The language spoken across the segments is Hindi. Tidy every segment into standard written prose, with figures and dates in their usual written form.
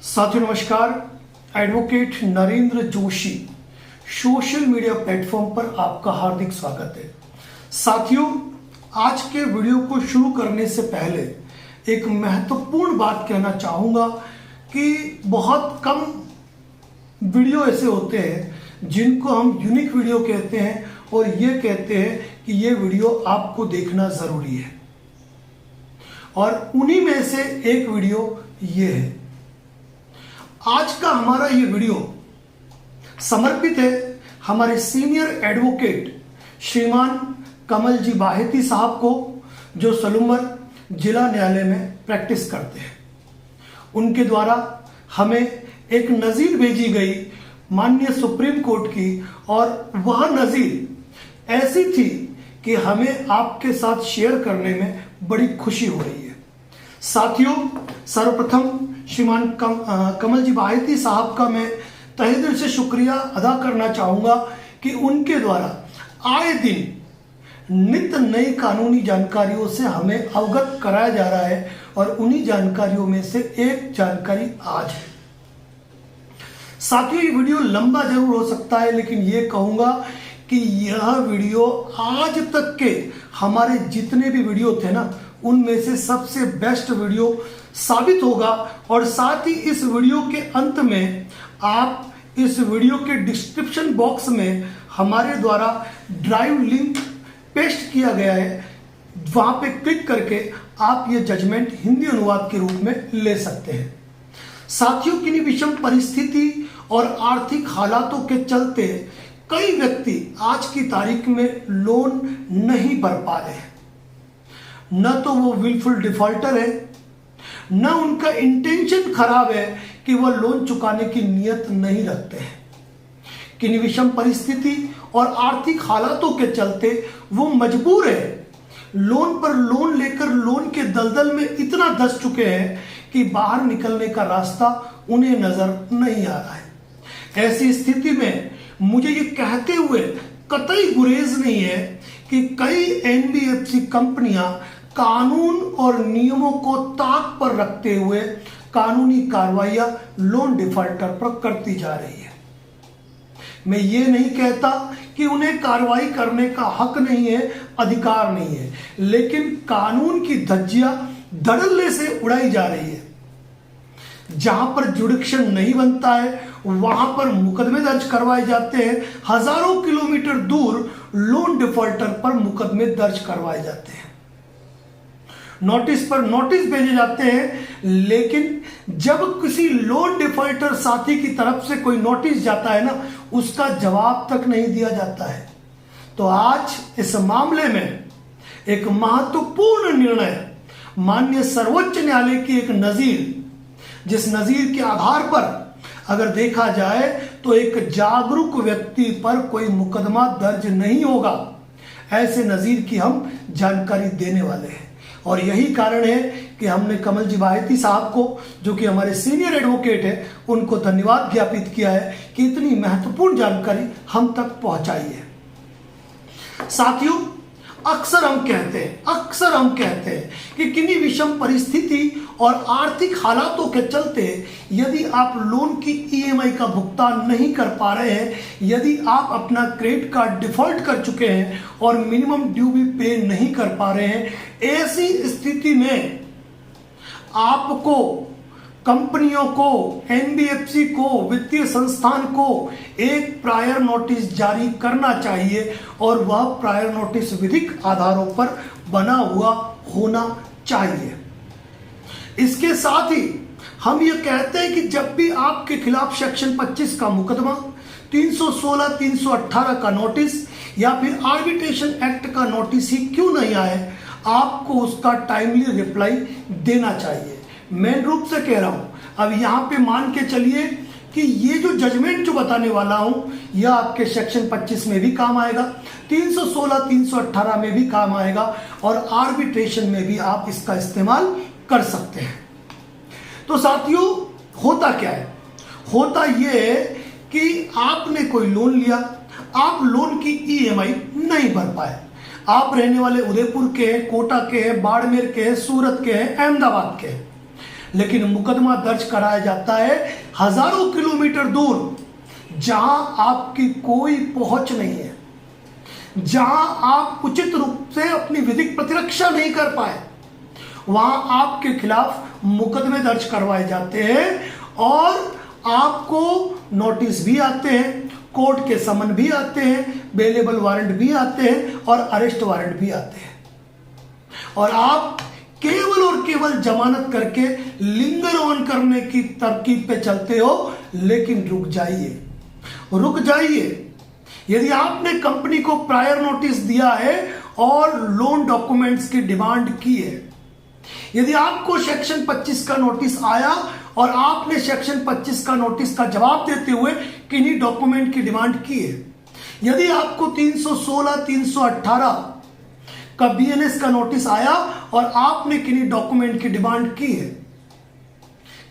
साथियों नमस्कार। Advocate Narendra Joshi social media platform पर आपका हार्दिक स्वागत है। साथियों, आज के वीडियो को शुरू करने से पहले एक महत्वपूर्ण बात कहना चाहूंगा कि बहुत कम वीडियो ऐसे होते हैं जिनको हम यूनिक वीडियो कहते हैं और ये कहते हैं कि ये वीडियो आपको देखना जरूरी है, और उन्हीं में से एक वीडियो ये है। आज का हमारा ये वीडियो समर्पित है हमारे सीनियर एडवोकेट श्रीमान कमल जी बाहेती साहब को, जो सलूमर जिला न्यायालय में प्रैक्टिस करते हैं। उनके द्वारा हमें एक नज़ीर भेजी गई माननीय सुप्रीम कोर्ट की, और वह नज़ीर ऐसी थी कि हमें आपके साथ शेयर करने में बड़ी खुशी हो रही है। साथियों, सर्वप्रथम श्रीमान कमल जी बाहेती साहब का मैं तहे दिल से शुक्रिया अदा करना चाहूंगा कि उनके द्वारा आए दिन नित्य नई कानूनी जानकारियों से हमें अवगत कराया जा रहा है, और उन्हीं जानकारियों में से एक जानकारी आज है। साथियों, ये वीडियो लंबा जरूर हो सकता है, लेकिन ये कहूंगा कि यह वीडियो आज तक के हमारे जितने भी वीडियो थे ना, उनमें से सबसे बेस्ट वीडियो साबित होगा। और साथ ही इस वीडियो के अंत में आप इस वीडियो के डिस्क्रिप्शन बॉक्स में हमारे द्वारा ड्राइव लिंक पेस्ट किया गया है, वहां पे क्लिक करके आप ये जजमेंट हिंदी अनुवाद के रूप में ले सकते हैं। साथियों, किन्हीं विषम परिस्थिति और आर्थिक हालातों के चलते कई व्यक्ति आज की तारीख में लोन नहीं भर पा रहे हैं। न तो वो विलफुल डिफॉल्टर है, न उनका इंटेंशन खराब है कि वह लोन चुकाने की नियत नहीं रखते हैं। किन्हीं विषम परिस्थिति और आर्थिक हालातों के चलते वो मजबूर है, लोन पर लोन लेकर लोन के दलदल में इतना धंस चुके हैं कि बाहर निकलने का रास्ता उन्हें नजर नहीं आ रहा है। ऐसी स्थिति में मुझे ये कहते हुए कतई गुरेज नहीं है कि कई एनबीएफसी कंपनियां कानून और नियमों को ताक पर रखते हुए कानूनी कार्रवाइयां लोन डिफॉल्टर पर करती जा रही है। मैं ये नहीं कहता कि उन्हें कार्रवाई करने का हक नहीं है, अधिकार नहीं है, लेकिन कानून की धज्जियां धड़ल्ले से उड़ाई जा रही है। जहां पर जुडिक्शन नहीं बनता है वहां पर मुकदमे दर्ज करवाए जाते हैं। हजारों किलोमीटर दूर लोन डिफॉल्टर पर मुकदमे दर्ज करवाए जाते हैं, नोटिस पर नोटिस भेजे जाते हैं, लेकिन जब किसी लोन डिफॉल्टर साथी की तरफ से कोई नोटिस जाता है ना, उसका जवाब तक नहीं दिया जाता है। तो आज इस मामले में एक महत्वपूर्ण निर्णय माननीय सर्वोच्च न्यायालय की एक नजीर, जिस नजीर के आधार पर अगर देखा जाए तो एक जागरूक व्यक्ति पर कोई मुकदमा दर्ज नहीं होगा, ऐसे नजीर की हम जानकारी देने वाले हैं। और यही कारण है कि हमने कमल जी बाहेती साहब को, जो कि हमारे सीनियर एडवोकेट है, उनको धन्यवाद ज्ञापित किया है कि इतनी महत्वपूर्ण जानकारी हम तक पहुंचाई है। साथियों, अक्सर हम कहते हैं कि किन्हीं विषम परिस्थिति और आर्थिक हालातों के चलते यदि आप लोन की ईएमआई का भुगतान नहीं कर पा रहे हैं, यदि आप अपना क्रेडिट कार्ड डिफॉल्ट कर चुके हैं और मिनिमम ड्यू भी पे नहीं कर पा रहे हैं, ऐसी स्थिति में आपको, कंपनियों को, एनबीएफसी को, वित्तीय संस्थान को एक प्रायर नोटिस जारी करना चाहिए, और वह प्रायर नोटिस विधिक आधारों पर बना हुआ होना चाहिए। इसके साथ ही हम ये कहते हैं कि जब भी आपके खिलाफ सेक्शन 25 का मुकदमा, 316, 318 का नोटिस या फिर आर्बिट्रेशन एक्ट का नोटिस ही क्यों नहीं आए, आपको उसका टाइमली रिप्लाई देना चाहिए। मेन रूप से कह रहा हूं, अब यहां पे मान के चलिए कि ये जो जजमेंट जो बताने वाला हूं, यह आपके सेक्शन 25 में भी काम आएगा, 316, 318 में भी काम आएगा, और आर्बिट्रेशन में भी आप इसका इस्तेमाल कर सकते हैं। तो साथियों, होता क्या है? होता यह है कि आपने कोई लोन लिया, आप लोन की ईएमआई नहीं भर पाए। आप रहने वाले उदयपुर के हैं, कोटा के हैं, बाड़मेर के हैं, सूरत के हैं, अहमदाबाद के हैं। लेकिन मुकदमा दर्ज कराया जाता है हजारों किलोमीटर दूर, जहां आपकी कोई पहुंच नहीं है, जहां आप उचित रूप से अपनी विधिक प्रतिरक्षा नहीं कर पाए, वहां आपके खिलाफ मुकदमे दर्ज करवाए जाते हैं और आपको नोटिस भी आते हैं, कोर्ट के समन भी आते हैं, बेलेबल वारंट भी आते हैं और अरेस्ट वारंट भी आते हैं, और आप केवल और केवल जमानत करके लिंगर ऑन करने की तरकीब पे चलते हो। लेकिन रुक जाइए, यदि आपने कंपनी को प्रायर नोटिस दिया है और लोन डॉक्यूमेंट्स की डिमांड की है, यदि आपको सेक्शन 25 का नोटिस आया और आपने सेक्शन 25 का नोटिस का जवाब देते हुए किन्हीं डॉक्यूमेंट की डिमांड की है, यदि आपको 316, 318 का बीएनएस का नोटिस आया और आपने किन्हीं डॉक्यूमेंट की डिमांड की है,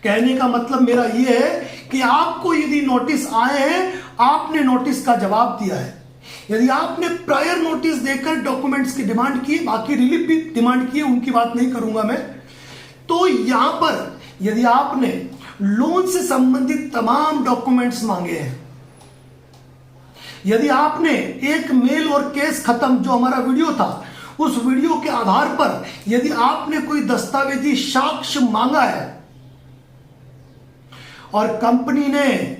कहने का मतलब मेरा यह है कि आपको यदि नोटिस आए हैं, आपने नोटिस का जवाब दिया है, यदि आपने प्रायर नोटिस देकर डॉक्यूमेंट्स की डिमांड की, बाकी रिलीफ भी डिमांड की है, उनकी बात नहीं करूंगा मैं, तो यहां पर यदि आपने लोन से संबंधित तमाम डॉक्यूमेंट्स मांगे हैं, यदि आपने एक मेल और केस खत्म जो हमारा वीडियो था, उस वीडियो के आधार पर यदि आपने कोई दस्तावेजी साक्ष्य मांगा है और कंपनी ने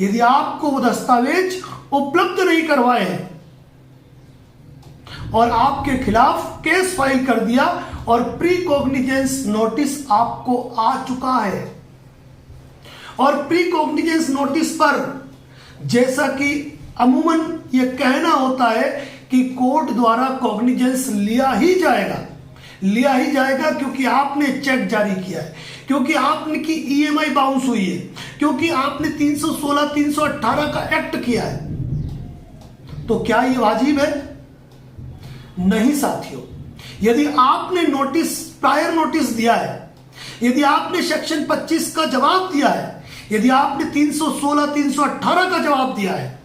यदि आपको वो दस्तावेज उपलब्ध नहीं करवाए हैं और आपके खिलाफ केस फाइल कर दिया और प्री कॉग्निजेंस नोटिस आपको आ चुका है, और प्री कॉग्निजेंस नोटिस पर जैसा कि अमूमन यह कहना होता है कि कोर्ट द्वारा कॉग्निजेंस लिया ही जाएगा क्योंकि आपने चेक जारी किया है, क्योंकि आपने की ईएमआई बाउंस हुई है, क्योंकि आपने 316, 318 का एक्ट किया है। तो क्या यह वाजिब है? नहीं साथियों, यदि आपने नोटिस प्रायर नोटिस दिया है, यदि आपने सेक्शन 25 का जवाब दिया है, यदि आपने 316, 318 का जवाब दिया है,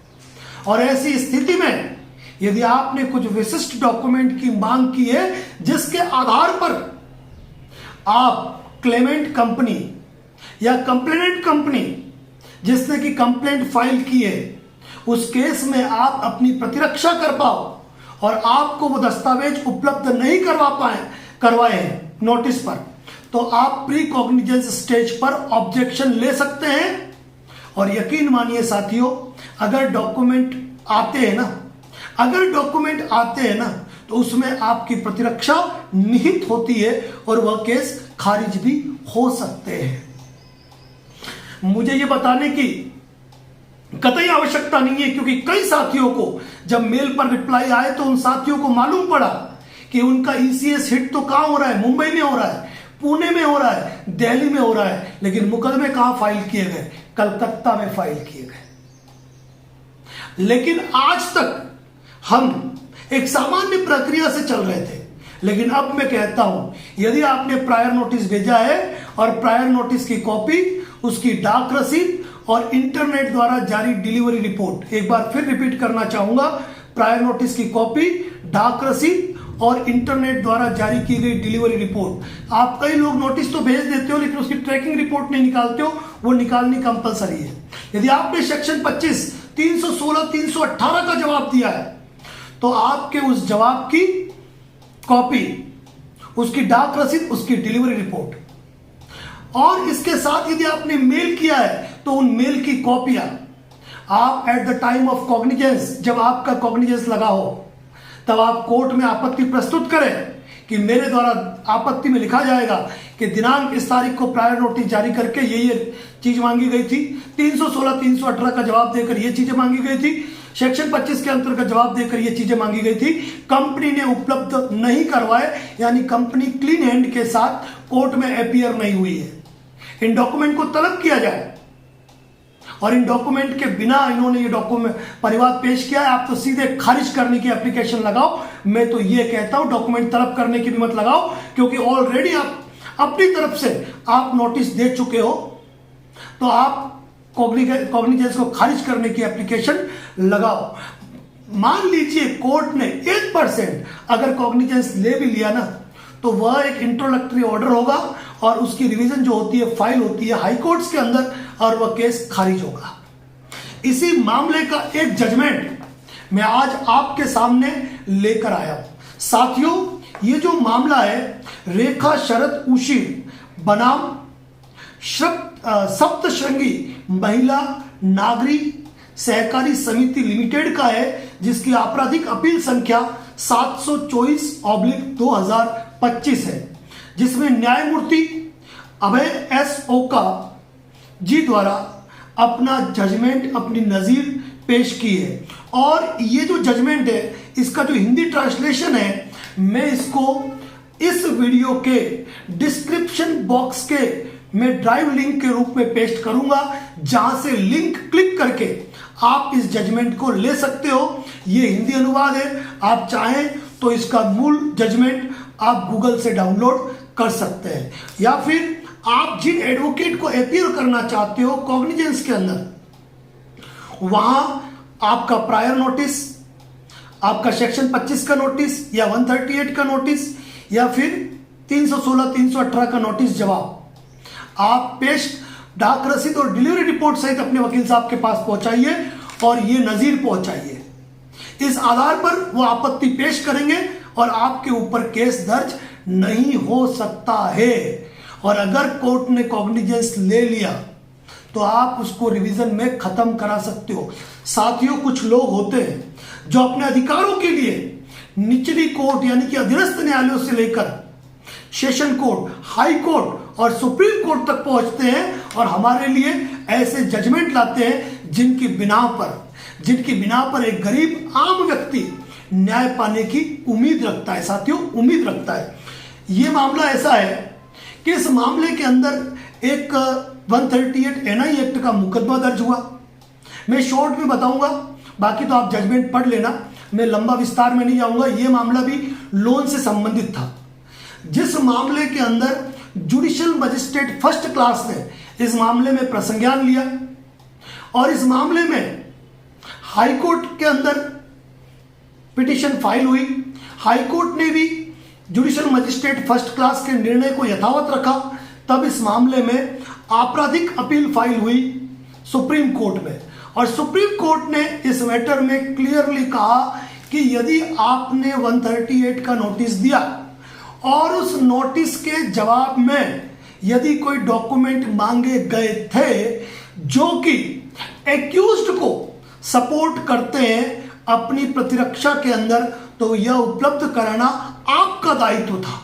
और ऐसी स्थिति में यदि आपने कुछ विशिष्ट डॉक्यूमेंट की मांग की है जिसके आधार पर आप क्लेमेंट कंपनी या कंप्लेनेंट कंपनी जिसने की कंप्लेंट फाइल की है, उस केस में आप अपनी प्रतिरक्षा कर पाओ और आपको वो दस्तावेज उपलब्ध नहीं करवाए हैं नोटिस पर, तो आप प्री कॉग्निजेंस स्टेज पर ऑब्जेक्शन ले सकते हैं। और यकीन मानिए साथियों, अगर डॉक्यूमेंट आते हैं ना तो उसमें आपकी प्रतिरक्षा निहित होती है और वह केस खारिज भी हो सकते हैं। मुझे यह बताने की कतई आवश्यकता नहीं है, क्योंकि कई साथियों को जब मेल पर रिप्लाई आए तो उन साथियों को मालूम पड़ा कि उनका ईसीएस हिट तो कहां हो रहा है, मुंबई में हो रहा है, पुणे में हो रहा है, दिल्ली में हो रहा है, लेकिन मुकदमे कहां फाइल किए गए? कलकत्ता में फाइल किए गए। लेकिन आज तक हम एक सामान्य प्रक्रिया से चल रहे थे, लेकिन अब मैं कहता हूं, यदि आपने प्रायर नोटिस भेजा है और प्रायर नोटिस की कॉपी, उसकी डाक रसीद और इंटरनेट द्वारा जारी डिलीवरी रिपोर्ट, एक बार फिर रिपीट करना चाहूंगा, प्रायर नोटिस की कॉपी, डाक रसीद और इंटरनेट द्वारा जारी की गई डिलीवरी रिपोर्ट। आप कई लोग नोटिस तो भेज देते हो लेकिन उसकी ट्रैकिंग रिपोर्ट नहीं निकालते हो, वो निकालनी कंपलसरी है। यदि आपने सेक्शन 25, 316, 318 का जवाब दिया है तो आपके उस जवाब की कॉपी, उसकी डाक रसीद, उसकी डिलीवरी रिपोर्ट, और इसके साथ यदि आपने मेल किया है तो उन मेल की कॉपियां आप at the time of cognizance, जब आपका कॉग्निजेंस लगा हो, तब आप कोर्ट में आपत्ति प्रस्तुत करें कि मेरे द्वारा आपत्ति में लिखा जाएगा कि दिनांक इस तारीख को प्रायर नोटिस जारी करके ये चीज मांगी गई थी, 316, 318 का जवाब देकर ये चीजें मांगी गई थी, सेक्शन 25 के अंतर्गत जवाब देकर ये चीजें मांगी गई थी, कंपनी ने उपलब्ध नहीं करवाए, यानी कंपनी क्लीन हैंड के साथ कोर्ट में अपीयर नहीं हुई है। इन डॉक्यूमेंट को तलब किया जाए, और इन डॉक्यूमेंट के बिना इन्होंने ये डॉक्यूमेंट परिवाद पेश किया है, आप तो सीधे खारिज करने की एप्लीकेशन लगाओ। मैं तो ये कहता हूं डॉक्यूमेंट तलब करने की भी मत लगाओ, क्योंकि ऑलरेडी आप अपनी तरफ से आप नोटिस दे चुके हो, तो आप कॉग्निजेंस को खारिज करने की एप्लीकेशन लगाओ। मान लीजिए कोर्ट ने 1% अगर कॉग्निजेंस ले भी लिया ना, तो वह एक इंट्रोडक्टरी ऑर्डर होगा और उसकी रिवीजन जो होती है फाइल होती है हाई कोर्ट्स के अंदर और वह केस खारिज होगा। इसी मामले का एक जजमेंट मैं आज आपके सामने लेकर आया हूं। साथियों, ये जो मामला है रेखा शरद उशी बनाम सप्तश्रृंगी महिला नागरी सहकारी समिति लिमिटेड का है, जिसकी आपराधिक अपील संख्या 724/2025 है, जिसमें न्यायमूर्ति अभय एस ओका जी द्वारा अपना जजमेंट अपनी नजीर पेश की है। और ये जो जजमेंट है इसका जो हिंदी ट्रांसलेशन है मैं इसको इस वीडियो के डिस्क्रिप्शन बॉक्स के मैं ड्राइव लिंक के रूप में पेस्ट करूंगा, जहां से लिंक क्लिक करके आप इस जजमेंट को ले सकते हो। ये हिंदी अनुवाद है, आप चाहें तो इसका मूल जजमेंट आप गूगल से डाउनलोड कर सकते हैं, या फिर आप जिन एडवोकेट को अपीयर करना चाहते हो कॉग्निजेंस के अंदर, वहां आपका प्रायर नोटिस, आपका सेक्शन 25 का नोटिस या 138 का नोटिस या फिर 316 318 का नोटिस जवाब आप पेश डाक रसीद और डिलीवरी रिपोर्ट सहित अपने वकील साहब के पास पहुंचाइए और ये नजीर पहुंचाइए। इस आधार पर वो आपत्ति पेश करेंगे और आपके ऊपर केस दर्ज नहीं हो सकता है। और अगर कोर्ट ने कॉग्निजेंस ले लिया तो आप उसको रिवीजन में खत्म करा सकते हो। साथियों, कुछ लोग होते हैं जो अपने अधिकारों के लिए निचली कोर्ट यानी कि अधीनस्थ न्यायालयों से लेकर सेशन कोर्ट, हाई कोर्ट और सुप्रीम कोर्ट तक पहुंचते हैं और हमारे लिए ऐसे जजमेंट लाते हैं जिनकी बिना पर एक गरीब आम व्यक्ति न्याय पाने की उम्मीद रखता है। साथियों, उम्मीद रखता है। यह मामला ऐसा है कि इस मामले के अंदर एक 138 NI एक्ट का मुकदमा दर्ज हुआ। मैं शॉर्ट में बताऊंगा, बाकी तो आप जजमेंट पढ़ लेना, मैं लंबा विस्तार में नहीं जाऊंगा। यह मामला भी लोन से संबंधित था, जिस मामले के अंदर जुडिशियल मजिस्ट्रेट फर्स्ट क्लास ने इस मामले में प्रसंज्ञान लिया और इस मामले में हाई कोर्ट के अंदर पिटीशन फाइल हुई। हाई कोर्ट ने भी जुडिशियल मजिस्ट्रेट फर्स्ट क्लास के निर्णय को यथावत रखा। तब इस मामले में आपराधिक अपील फाइल हुई सुप्रीम कोर्ट में और सुप्रीम कोर्ट ने इस मैटर में क्लियरली कहा कि यदि आपने 138 का नोटिस दिया और उस नोटिस के जवाब में यदि कोई डॉक्यूमेंट मांगे गए थे जो कि एक्यूज्ड को सपोर्ट करते हैं अपनी प्रतिरक्षा के अंदर, तो यह उपलब्ध कराना आपका दायित्व था।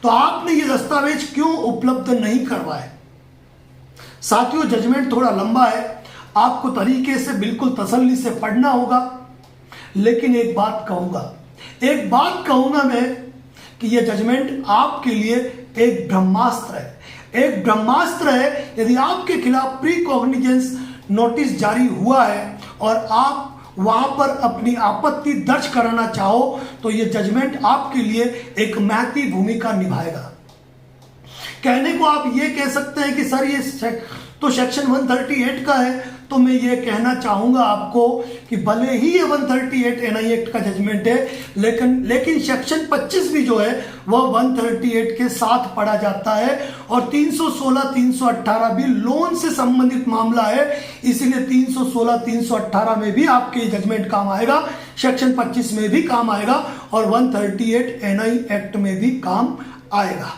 तो आपने ये दस्तावेज क्यों उपलब्ध नहीं करवाए? साथियों, जजमेंट थोड़ा लंबा है, आपको तरीके से बिल्कुल तसल्ली से पढ़ना होगा। लेकिन एक बात कहूंगा मैं कि यह जजमेंट आपके लिए एक ब्रह्मास्त्र है। यदि आपके खिलाफ प्री कॉग्निजेंस नोटिस जारी हुआ है और आप वहां पर अपनी आपत्ति दर्ज कराना चाहो तो यह जजमेंट आपके लिए एक महती भूमिका निभाएगा। कहने को आप ये कह सकते हैं कि सर ये तो सेक्शन 138 का है, तो मैं ये कहना चाहूंगा आपको कि भले ही ये 138 NI एक्ट का जजमेंट है, लेकिन सेक्शन 25 भी जो है वह 138 के साथ पढ़ा जाता है और 316 318 भी लोन से संबंधित मामला है। इसीलिए 316 318 में भी आपके जजमेंट काम आएगा, सेक्शन 25 में भी काम आएगा और 138 NI एक्ट में भी काम आएगा।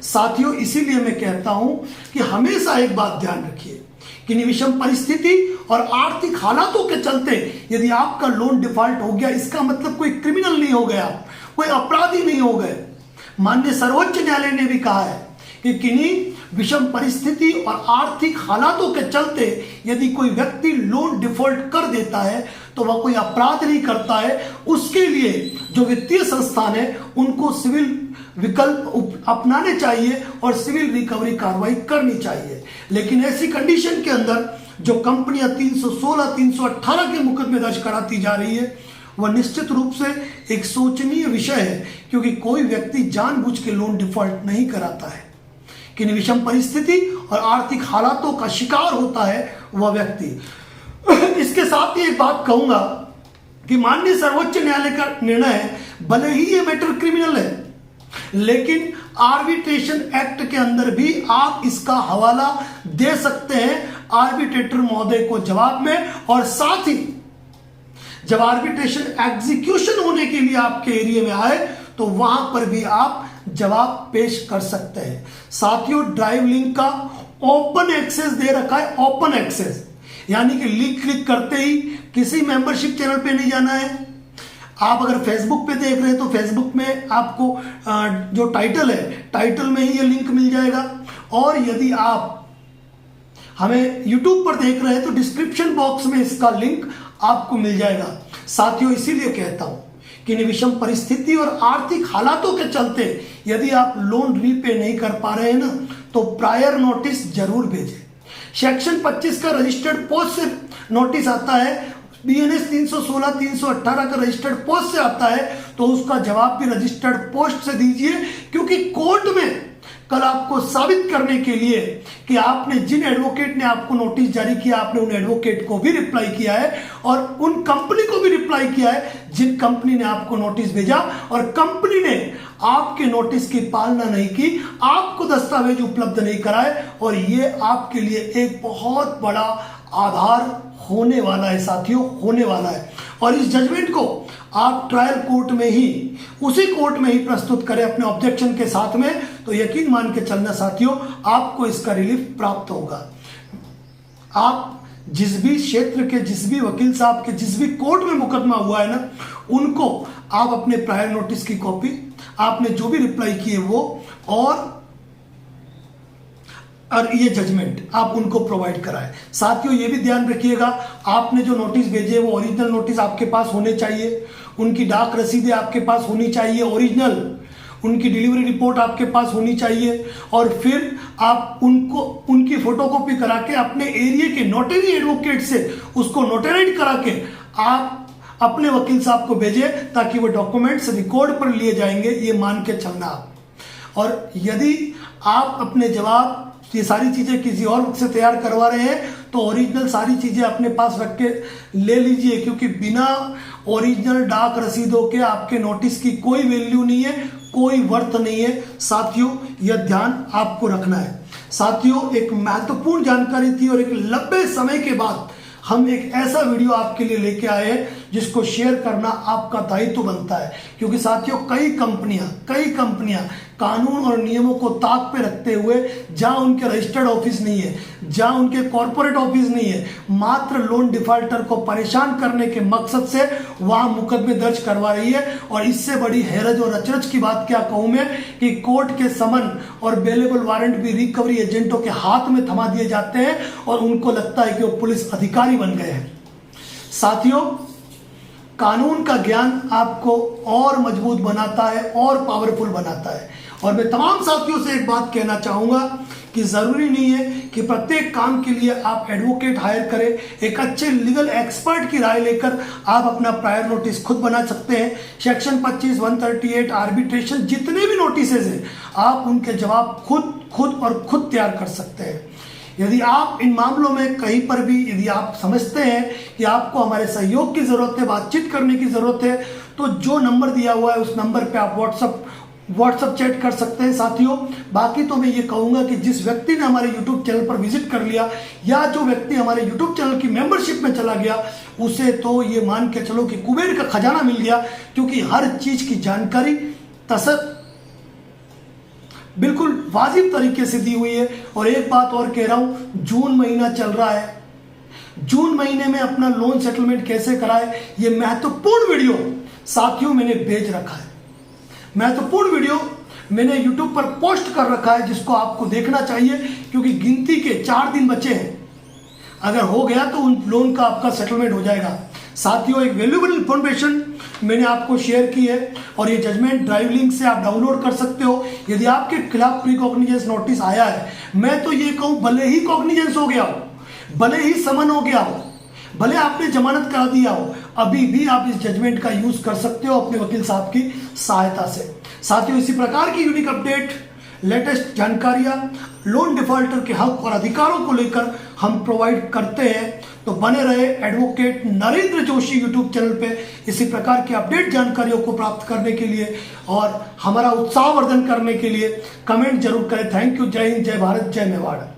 साथियों, इसीलिए मैं कहता हूं कि हमेशा एक बात ध्यान रखिए कि विषम परिस्थिति और आर्थिक हालातों के चलते यदि आपका लोन डिफॉल्ट हो गया, इसका मतलब कोई क्रिमिनल नहीं हो गया, कोई अपराधी नहीं हो गए। माननीय सर्वोच्च न्यायालय ने भी कहा है कि किन्हीं विषम परिस्थिति और आर्थिक हालातों के चलते यदि कोई व्यक्ति लोन डिफॉल्ट कर देता है तो वह कोई अपराध नहीं करता है। उसके लिए जो वित्तीय संस्थान है उनको सिविल विकल्प अपनाने चाहिए और सिविल रिकवरी कार्रवाई करनी चाहिए। लेकिन ऐसी कंडीशन के अंदर जो कंपनियां 316 318 के मुकदमे दर्ज कराती जा रही है वह निश्चित रूप से एक शोचनीय विषय है, क्योंकि कोई व्यक्ति जानबूझ के लोन डिफॉल्ट नहीं कराता है। कि विषम परिस्थिति और आर्थिक हालातों का शिकार होता है वह व्यक्ति। इसके साथ ही एक बात कहूंगा कि माननीय सर्वोच्च न्यायालय का निर्णय है, भले ही ये मैटर क्रिमिनल है, लेकिन आर्बिट्रेशन एक्ट के अंदर भी आप इसका हवाला दे सकते हैं आर्बिट्रेटर महोदय को जवाब में। और साथ ही जब आर्बिट्रेशन एग्जीक्यूशन होने के लिए आपके एरिया में आए तो वहां पर भी आप जवाब पेश कर सकते हैं। साथियों, ड्राइव लिंक का ओपन एक्सेस दे रखा है, ओपन एक्सेस, यानी कि लिंक क्लिक करते ही किसी मेंबरशिप चैनल पे नहीं जाना है। आप अगर फेसबुक पे देख रहे हैं तो फेसबुक में आपको जो टाइटल है, टाइटल में ही ये लिंक मिल जाएगा। और यदि आप हमें यूट्यूब पर देख रहे हैं तो डिस्क्रिप्शन बॉक्स में इसका लिंक आपको मिल जाएगा। साथियों, इसीलिए कहता हूं कि विषम परिस्थिति और आर्थिक हालातों के चलते यदि आप लोन रीपे नहीं कर पा रहे हैं ना, तो प्रायर नोटिस जरूर भेजें। सेक्शन 25 का रजिस्टर्ड पोस्ट से नोटिस आता है, BNS 316 318 का रजिस्टर्ड पोस्ट से आता है, तो उसका जवाब भी रजिस्टर्ड पोस्ट से दीजिए। क्योंकि कोर्ट में कल आपको साबित करने के लिए कि आपने जिन एडवोकेट ने आपको नोटिस जारी किया, आपने उन एडवोकेट को भी रिप्लाई किया है और उन कंपनी को भी रिप्लाई किया है जिन कंपनी ने आपको नोटिस भेजा, और कंपनी ने आपके नोटिस की पालना नहीं की, आपको दस्तावेज उपलब्ध नहीं कराए, और ये आपके लिए एक बहुत बड़ा आधार होने वाला है साथियों, होने वाला है। और इस जजमेंट को आप ट्रायल कोर्ट में ही, उसी कोर्ट में ही प्रस्तुत करें अपने ऑब्जेक्शन के साथ में, तो यकीन मान के चलना साथियों, आपको इसका रिलीफ प्राप्त होगा। आप जिस भी क्षेत्र के, जिस भी वकील साहब के, जिस भी कोर्ट में मुकदमा हुआ है ना, उनको आप अपने प्रायर नोटिस की कॉपी, आपने जो भी रिप्लाई किए वो, और ये जजमेंट आप उनको प्रोवाइड कराएं। साथियों, ये भी ध्यान रखिएगा, आपने जो नोटिस भेजे वो ओरिजिनल नोटिस आपके पास होने चाहिए, उनकी डाक रसीदें आपके पास होनी चाहिए ओरिजिनल, उनकी डिलीवरी रिपोर्ट आपके पास होनी चाहिए, और फिर आप उनको उनकी फोटोकॉपी करा के अपने एरिया के नोटरी एडवोकेट से उसको नोटराइज करा के आप अपने वकील साहब को भेजें, ताकि वो डॉक्यूमेंट्स रिकॉर्ड पर लिए जाएंगे, ये मान के चलना आप। और यदि आप अपने जवाब, ये सारी चीजें किसी और वक्त से तैयार करवा रहे हैं, तो ओरिजिनल सारी चीजें अपने पास रख के ले लीजिए, क्योंकि बिना ओरिजिनल डाक रसीदों के आपके नोटिस की कोई वैल्यू नहीं है, कोई वर्थ नहीं है। साथियों, यह ध्यान आपको रखना है। साथियों, एक महत्वपूर्ण जानकारी थी और एक लंबे समय के बाद हम एक ऐसा वीडियो आपके लिए लेके आए हैं जिसको शेयर करना आपका दायित्व बनता है। क्योंकि साथियों, कई कंपनियां कानून और नियमों को ताक पे रखते हुए, जहां उनके रजिस्टर्ड ऑफिस नहीं है, जहां उनके कॉर्पोरेट ऑफिस नहीं है, मात्र लोन डिफॉल्टर को परेशान करने के मकसद से वहां मुकदमे दर्ज करवा रही है। और इससे बड़ी हैरत और अचरज की बात क्या कहूं मैं, कि कोर्ट के समन और बेलेबल वारंट भी रिकवरी एजेंटों के हाथ में थमा दिए जाते हैं और उनको लगता है कि वो पुलिस अधिकारी बन गए हैं। साथियों, कानून का ज्ञान आपको और मजबूत बनाता है और पावरफुल बनाता है। और मैं तमाम साथियों से एक बात कहना चाहूंगा कि जरूरी नहीं है कि प्रत्येक काम के लिए आप एडवोकेट हायर करें। एक अच्छे लीगल एक्सपर्ट की राय लेकर आप अपना प्रायर नोटिस खुद बना सकते हैं। सेक्शन 25, 138 आर्बिट्रेशन जितने भी नोटिसेज हैं, आप उनके जवाब खुद तैयार कर सकते हैं। यदि आप इन मामलों में कहीं पर भी, यदि आप समझते हैं कि आपको हमारे सहयोग की जरूरत है, बातचीत करने की जरूरत है, तो जो नंबर दिया हुआ है उस नंबर पे आप व्हाट्सअप चैट कर सकते हैं। साथियों, बाकी तो मैं ये कहूंगा कि जिस व्यक्ति ने हमारे यूट्यूब चैनल पर विजिट कर लिया, या जो व्यक्ति हमारे यूट्यूब चैनल की मेंबरशिप में चला गया, उसे तो ये मान के चलो कि कुबेर का खजाना मिल गया, क्योंकि हर चीज की जानकारी बिल्कुल वाजिब तरीके से दी हुई है। और एक बात और कह रहा हूं, जून महीना चल रहा है, जून महीने में अपना लोन सेटलमेंट कैसे कराए, ये महत्वपूर्ण वीडियो साथियों मैंने भेज रखा है। महत्वपूर्ण वीडियो मैंने YouTube पर पोस्ट कर रखा है, जिसको आपको देखना चाहिए, क्योंकि गिनती के 4 दिन बचे हैं। अगर हो गया तो उन लोन का आपका सेटलमेंट हो जाएगा। साथियों, एक वैल्यूएबल इंफॉर्मेशन मैंने आपको शेयर की है, और ये जजमेंट ड्राइव लिंक से आप डाउनलोड कर सकते हो। यदि आपके खिलाफ प्री कॉग्निजेंस नोटिस आया है, मैं तो ये कहूं, भले ही कॉग्निजेंस हो गया हो, भले ही समन हो गया हो, भले आपने जमानत करा दिया हो, अभी भी आप इस जजमेंट का यूज कर सकते हो अपने वकील साहब की सहायता से। साथियों, इसी प्रकार की यूनिक अपडेट लेटेस्ट जानकारियां लोन डिफॉल्टर के हक और अधिकारों को लेकर हम प्रोवाइड करते हैं। तो बने रहे advocate Narendra Joshi YouTube channel पे इसी प्रकार की अपडेट जानकारियों को प्राप्त करने के लिए और हमारा उत्साहवर्धन करने के लिए कमेंट जरूर करें। Thank you. जय हिंद, जय भारत, जय मेवाड़।